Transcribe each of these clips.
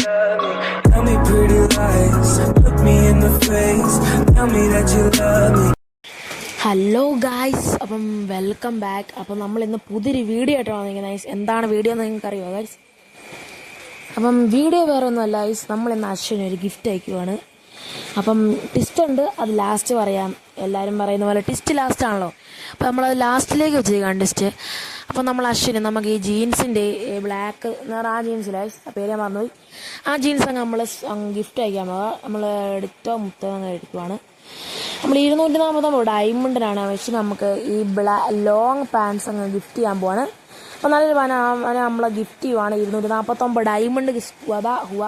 love me. Tell me pretty lies, look me in the face. Tell me that you love me. Hello guys, അപ്പം welcome back. അപ്പം നമ്മൾ ഇന്ന് പുതിയൊരു video ആയിട്ടാണ് വന്നിരിക്കുന്നത് guys. എന്താണ് വീഡിയോ എന്ന് നിങ്ങൾക്ക് അറിയുമോ ഗൈസ്? അപ്പം വീഡിയോ വേറെ ഒന്നുമല്ല ഗൈസ്, നമ്മൾ ഇന്ന് അശ്വിന് ഒരു ഗിഫ്റ്റ് അയക്കുവാണ്. അപ്പം ട്വിസ്റ്റ് ഉണ്ട്, അത് ലാസ്റ്റ് പറയാം. എല്ലാവരും പറയുന്ന പോലെ ട്വിസ്റ്റ് ലാസ്റ്റ് ആണല്ലോ, അപ്പം നമ്മളത് ലാസ്റ്റിലേക്ക് വെച്ചിരിക്കുകയാണ് ട്വിസ്റ്റ്. അപ്പം നമ്മൾ അശ്വിന് നമുക്ക് ഈ ജീൻസിൻ്റെ ബ്ലാക്ക് എന്ന് പറഞ്ഞാൽ ആ ജീൻസില്ല ഗൈസ്, ആ പേര് ഞാൻ മറന്നുപോയി. ആ ജീൻസ് അങ്ങ് നമ്മൾ ഗിഫ്റ്റ് അയക്കാൻ പോകാം. നമ്മൾ എടുത്തോ മുത്തോ അങ്ങനെ എടുക്കുവാണ്. നമ്മൾ 240 ഡയമണ്ടിനാണ് പക്ഷെ നമുക്ക് ഈ ലോങ് പാൻസ് അങ്ങ് ഗിഫ്റ്റ് ചെയ്യാൻ പോവാണ്. അപ്പോൾ നല്ലൊരു നമ്മളെ ഗിഫ്റ്റ് ചെയ്യുവാണ്. 249 ഡയമണ്ട് അതാ ഹുവ.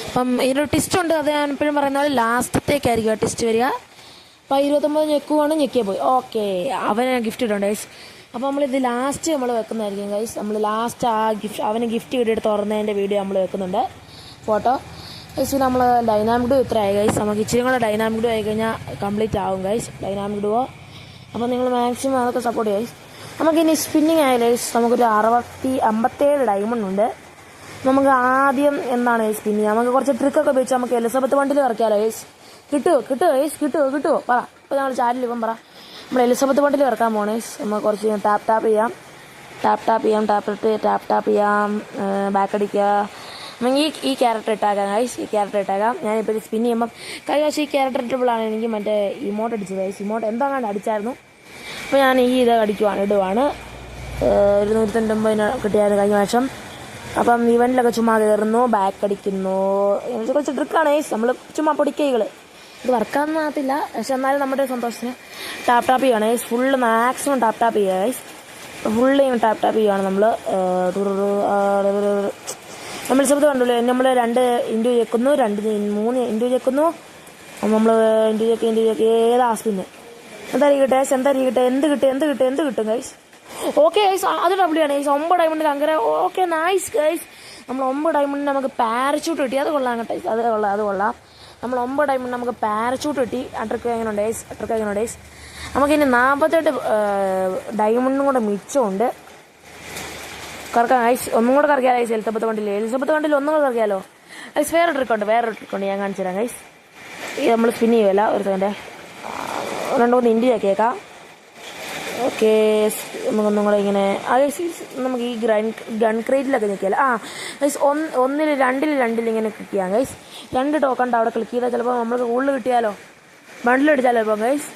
അപ്പം ഇതിനൊരു ടിസ്റ്റ് ഉണ്ട്, അത് ഞാൻ എപ്പോഴും പറയുന്ന പോലെ ലാസ്റ്റത്തേക്കായിരിക്കും ടിസ്റ്റ് വരിക. അപ്പോൾ 29 ഞെക്കുവാണ്, ഞെക്കിയാൽ പോയി. ഓക്കെ, അവന് ഗിഫ്റ്റ് ഇട്ടുണ്ട് ഗൈസ്. അപ്പോൾ നമ്മളിത് ലാസ്റ്റ് നമ്മൾ വെക്കുന്നതായിരിക്കും ഗൈസ്. നമ്മൾ ലാസ്റ്റ് ആ ഗിഫ്റ്റ് അവന് ഗിഫ്റ്റ് കിട്ടിയിട്ട് തുറന്നതിൻ്റെ വീഡിയോ നമ്മൾ വെക്കുന്നുണ്ട്, ഫോട്ടോ ഗൈസ്. നമ്മൾ ഡൈനാമിക് ഡോ ഇത്ര ആയി ഗൈസ്. നമുക്ക് ഇച്ചിരി കൂടെ ഡൈനാമിക് ഡോ ആയി കഴിഞ്ഞാൽ കംപ്ലീറ്റ് ആവും ഗൈസ്, ഡൈനാമിക് ഡുവോ. അപ്പോൾ നിങ്ങൾ മാക്സിമം അതൊക്കെ സപ്പോർട്ട് ചെയ്യും ഗൈസ്. നമുക്കിനി സ്പിന്നിങ് ആയ ഗൈസ് നമുക്കൊരു 57 ഡയമണ്ട് ഉണ്ട്. നമുക്ക് ആദ്യം എന്താണ് ഗൈസ് സ്പിന്നിങ്, നമുക്ക് കുറച്ച് ട്രിക്കൊക്കെ ഉപയോഗിച്ച് നമുക്ക് എലിസബത്ത് വണ്ടിൽ ഇറക്കിയാലോ ഗൈസ്? കിട്ടുമോ ഗൈസ്? കിട്ടുമോ പറ. ഇപ്പോൾ നമ്മൾ ചാനലിൽ ഇപ്പം പറ, നമ്മൾ എലിസബത്ത് വണ്ടിൽ ഇറക്കാൻ പോകണം ഗൈസ്. നമുക്ക് കുറച്ച് ടാപ്പ് ചെയ്യാം, ടാപ്പ് ചെയ്യാം, ബാക്ക് അടിക്കുക. നമുക്ക് ഈ ക്യാരക്ടർ ഇട്ടാക്കാം ഗൈസ്, ഈ ക്യാരക്ടർ ഇട്ടാക്കാം. ഞാനിപ്പോൾ ഇത് സ്പിൻ ചെയ്യുമ്പം കഴിഞ്ഞ ഈ ക്യാരക്ടർ ഇട്ടപ്പോഴാണ് എനിക്ക് മറ്റേ ഇമോട്ട് അടിച്ചത് ഗൈസ്. ഇമോട്ട് എന്താണ്ട് അടിച്ചായിരുന്നു. അപ്പോൾ ഞാൻ ഈ ഇത് ഇടുവാണ്. 290 കിട്ടിയായിരുന്നു കഴിഞ്ഞ വർഷം. അപ്പം ഇവൻറ്റിലൊക്കെ ചുമ്മാ കയറുന്നു, ബാക്ക് അടിക്കുന്നു. കുറച്ച് ട്രിക്കാണ് ഗൈസ്, നമ്മൾ ചുമ്മാ പൊടിക്കൈകൾ. ഇത് വർക്കാണെന്ന് ആകത്തില്ല, പക്ഷെ എന്നാലും നമ്മുടെ സന്തോഷത്തിന് ടാപ്പ് ചെയ്യണം ഗൈസ്. ഫുള്ള് മാക്സിമം ടാപ്പ് ചെയ്യുക ഗൈസ്. ഫുള്ള് ടാപ്പ് ചെയ്യുകയാണ് നമ്മൾ. നമ്മൾ ശബ്ദം കണ്ടല്ലോ, നമ്മൾ 2 ഇൻറ്റു ചെക്കുന്നു, 3 ഇൻറ്റു ചെക്കുന്നു. നമ്മൾ ഇൻറ്റു ചെക്ക് ഏതാ സ്പിന്ന് എന്തായിരിക്കട്ടെ എന്ത് കിട്ടും ഗൈസ്? ഓക്കെ ഗൈസ്, അത് ഡബ്ല്യൂ ആണ് ഗൈസ്. 9 ഡയമണ്ടിൽ അങ്ങനെ. Okay nice guys. നമ്മൾ 9 ഡയമണ്ടിന് നമുക്ക് പാരച്യൂട്ട് കിട്ടി, അത് കൊള്ളാം കേട്ടോ, അത് കൊള്ളാം. നമ്മൾ 9 ഡയമണ്ട് നമുക്ക് പാരച്യൂട്ട് കിട്ടി. ട്രിക്ക് എങ്ങനെയുണ്ട് ഗൈസ്? നമുക്കിനി 48 ഡയമണ്ടും കൂടെ മിച്ചമുണ്ട്. കറക്കാം ഗൈസ്, ഒന്നും കൂടെ കറക്കിയാൽ ഗൈസ്. എലിസബത്ത് വണ്ടിയിൽ ഒന്നും കൂടെ കറക്കിയാലോ ഗൈസ്? വേറെ ട്രിക്കുണ്ട് ഞാൻ കാണിച്ചു തരാം ഗൈസ്. ഈ നമ്മൾ സ്പിൻ ചെയ്യുമല്ല, ഒരു സെക്കൻഡ് 2-3 ഇൻറ്റു ആക്കിയേക്കാം. ഓക്കെ, നമുക്കൊന്നും കൂടെ ഇങ്ങനെ നമുക്ക് ഈ ഗൺ ക്രേറ്റിലൊക്കെ നിൽക്കില്ല. ഗൈസ് 1-ൽ 2-ൽ ഇങ്ങനെ ക്ലിക്ക് ചെയ്യാം ഗൈസ്. 2 ടോക്കൺ അവിടെ ക്ലിക്ക് ചെയ്താൽ ചിലപ്പോൾ നമ്മൾക്ക് കൂടുതൽ കിട്ടിയാലോ, ബണ്ടിൽ അടിച്ചാലോ ഇപ്പം ഗൈസ്.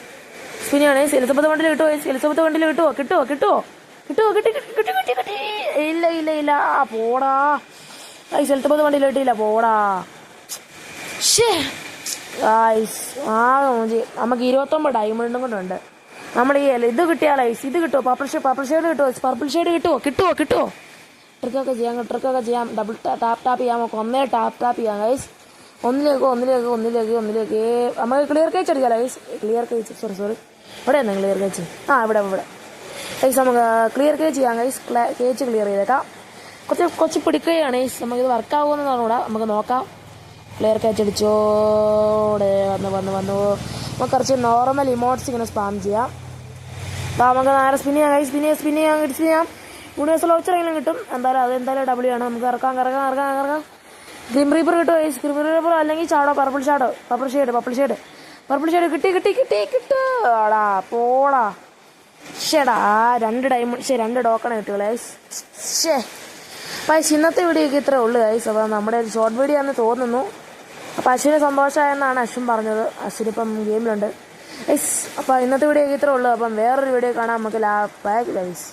സ്പിന്നാണ് ഗൈസ്. എലിസബത്ത് വണ്ടിയിൽ കിട്ടുമോ ഗൈസ്? എലിസബത്ത് വണ്ടിയിൽ കിട്ടുമോ? കിട്ടി. ഇല്ല. പോടാ ഗൈസ്, എലിസബത്ത് വണ്ടിയിൽ കിട്ടിയില്ല, പോടാ. നമുക്ക് 29 ഡയമണ്ടും കൊണ്ടുണ്ട്. നമ്മൾ ഈ ഇത് കിട്ടിയാലോ ഗൈസ്, ഇത് കിട്ടുമോ? പർപ്പിൾ ഷെയ്ഡ് കിട്ടുമോ? ട്രിക്കൊക്കെ ചെയ്യാം. ഡബിൾ ടാപ്പ് ചെയ്യാം. നമുക്ക് ഒന്നേ ടാപ്പ് ചെയ്യാം ഗൈസ്. ഒന്നിലേക്ക് നമുക്ക് ക്ലിയർ കേച്ച് അടിക്കാമല്ലോ ഗൈസ്. സോറി ഇവിടെ എന്താ ക്ലിയർ കേച്ച്? ഇവിടെ ഗൈസ് നമുക്ക് ക്ലിയർ കേച്ച് ചെയ്യാം ഗൈസ്. കേച്ച് ക്ലിയർ ചെയ്തേക്കാം. കുറച്ച് പിടിക്കുകയാണ് ഗൈസ്. നമുക്കിത് വർക്കാവുമെന്നാണ് കൂടെ, നമുക്ക് നോക്കാം. ക്ലിയർ കേച്ച് അടിച്ചോടെ വന്നു. നമുക്ക് കുറച്ച് നോർമൽ ഇമോട്ട്സ് ഇങ്ങനെ സ്പാം ചെയ്യാം. അപ്പോൾ നമുക്ക് നേരെ സ്പിൻ ചെയ്യാം ഗൈസ്. സ്പിൻ ചെയ്യാം. യൂണിവേഴ്സൽ വൗച്ചറെങ്കിലും കിട്ടും. എന്തായാലും ഡബ്ല്യൂ ആണ്. നമുക്ക് ഇറക്കാം. ഗ്രീൻ റീപ്പർ കിട്ടും ഗൈസ്. ഗ്രീൻ റീപ്പർ അല്ലെങ്കിൽ പർപ്പിൾ ഷെയ്ഡ് കിട്ടാടാ, പോടാ. ഷേടാ 2 ഡയമണ്ട് 2 ടോക്കൺ കിട്ടുക ഗൈസ്. അപ്പോൾ ഇന്നത്തെ വീഡിയോക്ക് ഇത്രേ ഉള്ളൂ ഗൈസ്. അപ്പോൾ നമ്മുടെ ഒരു ഷോർട്ട് വീഡിയോ ആണെന്ന് തോന്നുന്നു. അപ്പോൾ അശ്വിന് സന്തോഷമായെന്നാണ് അശ്വിൻ പറഞ്ഞത്. അശ്വിനിപ്പം ഗെയിമിലുണ്ട് ഗൈസ്. അപ്പോൾ ഇന്നത്തെ വീഡിയോക്ക് ഇത്രേ ഉള്ളൂ. അപ്പം വേറൊരു വീഡിയോ കാണാം നമുക്ക്. Bye guys.